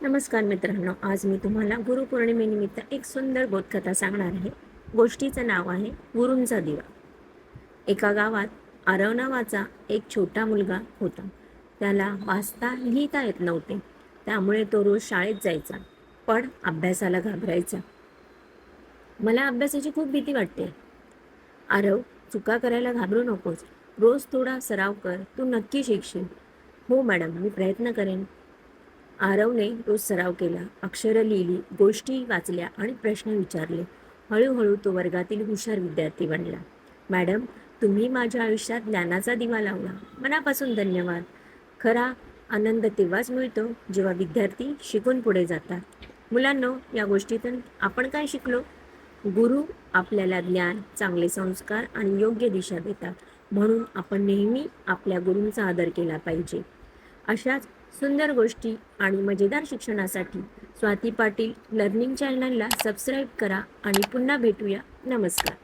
नमस्कार मित्रांनो, आज मी तुम्हाला गुरुपौर्णिमेनिमित्त एक सुंदर बोधकथा सांगणार आहे. गोष्टीचं नाव आहे गुरूंचा दिवा. एका गावात आरव नावाचा एक छोटा मुलगा होता. त्याला वाचता लिहिता येत नव्हते. त्यामुळे तो रोज शाळेत जायचा, पण अभ्यासाला घाबरायचा. मला अभ्यासाची खूप भीती वाटते. आरव, चुका करायला घाबरू नकोस. रोज थोडा सराव कर, तू नक्की शिकशील. हो मॅडम, मी प्रयत्न करेन. आरवने रोज सराव केला, अक्षरं लिहिली, गोष्टी वाचल्या आणि प्रश्न विचारले. हळूहळू तो वर्गातील हुशार विद्यार्थी बनला. मॅडम, तुम्ही माझ्या आयुष्यात ज्ञानाचा दिवा लावला. मनापासून धन्यवाद. खरा आनंद तेव्हाच मिळतो जेव्हा विद्यार्थी शिकून पुढे जातात. मुलांनो, या गोष्टीतून आपण काय शिकलो? गुरु आपल्याला ज्ञान, चांगले संस्कार आणि योग्य दिशा देतात. म्हणून आपण नेहमी आपल्या गुरूंचा आदर केला पाहिजे. अशाच सुंदर गोष्टी आणि मजेदार शिक्षणासाठी स्वाती पाटील लर्निंग चॅनलला सबस्क्राईब करा आणि पुन्हा भेटूया. नमस्कार.